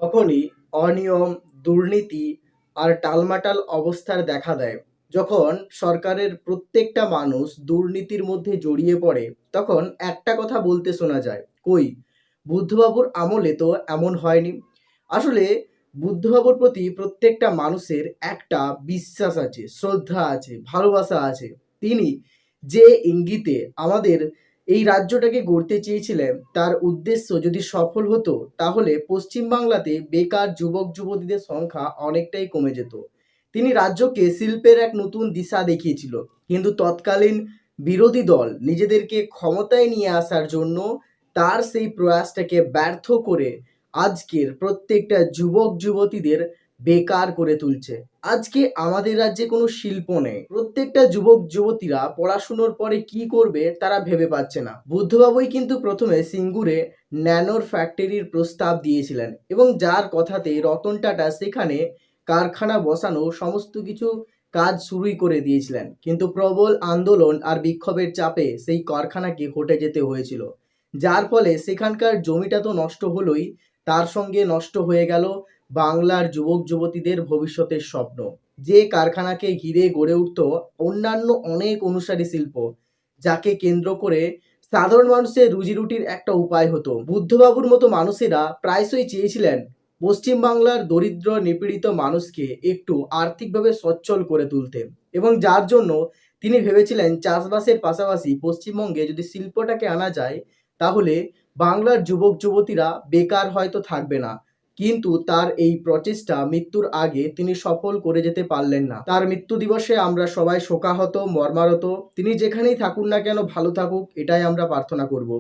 তখনই অনিয়ম, দুর্নীতি আর টালমাটাল অবস্থার দেখা দেয়। যখন সরকারের প্রত্যেকটা মানুষ দুর্নীতির মধ্যে জড়িয়ে পড়ে, তখন একটা কথা বলতে শোনা যায়, কই বুদ্ধবাবুর আমলে তো এমন হয়নি। আসলে বুদ্ধবাবুর প্রতি প্রত্যেকটা মানুষের একটা বিশ্বাস আছে, শ্রদ্ধা আছে, ভালোবাসা আছে। তিনি যে ইঙ্গিতে আমাদের এই রাজ্যটাকে গড়তে চেয়েছিলেন, তার উদ্দেশ্য যদি সফল হতো, তাহলে পশ্চিমবাংলাতে বেকার যুবক যুবতীদের সংখ্যা অনেকটাই কমে যেত। তিনি রাজ্যকে শিল্পের এক নতুন দিশা দেখিয়েছিল, কিন্তু তৎকালীন বিরোধী দল নিজেদেরকে ক্ষমতায় নিয়ে আসার জন্য তার সেই প্রয়াসটাকে ব্যর্থ করে আজকের প্রত্যেকটা যুবক যুবতীদের বেকার করে তুলছে। আজকে আমাদের রাজ্যে কোনো শিল্প নেই, প্রত্যেকটা যুবক যুবতীরা পড়াশুনোর পরে কি করবে তারা ভেবে পাচ্ছে না। বুদ্ধবাবুই কিন্তু প্রথমে সিঙ্গুরে ন্যানোর ফ্যাক্টরির প্রস্তাব দিয়েছিলেন, এবং যার কথাতে রতন টাটা সেখানে কারখানা বসানো সমস্ত কিছু কাজ শুরুই করে দিয়েছিলেন, কিন্তু প্রবল আন্দোলন আর বিক্ষোভের চাপে সেই কারখানাকে হটে যেতে হয়েছিল। যার ফলে সেখানকার জমিটা তো নষ্ট হলোই, তার সঙ্গে নষ্ট হয়ে গেল বাংলার যুবক যুবতীদের ভবিষ্যতের স্বপ্ন। যে কারখানাকে ঘিরে গড়ে উঠত অন্যান্য অনেক অনুসারী শিল্প, যাকে কেন্দ্র করে সাধারণ মানুষের রুজি রুটির একটা উপায় হতো। বুদ্ধবাবুর মতো মানুষেরা প্রায়শই চেয়েছিলেন পশ্চিমবাংলার দরিদ্র নিপীড়িত মানুষকে একটু আর্থিকভাবে সচ্ছল করে তুলতে, এবং যার জন্য তিনি ভেবেছিলেন চাষবাসের পাশাপাশি পশ্চিমবঙ্গে যদি শিল্পটাকে আনা যায়, তাহলে বাংলার যুবক যুবতীরা বেকার হয়তো থাকবে না। কিন্তু তার এই প্রচেষ্টা মৃত্যুর আগে তিনি সফল করে যেতে পারলেন না। তার মৃত্যু দিবসে আমরা সবাই শোকাহত, মর্মাহত। তিনি যেখানেই থাকুন না কেন ভালো থাকুক, এটাই আমরা প্রার্থনা করব।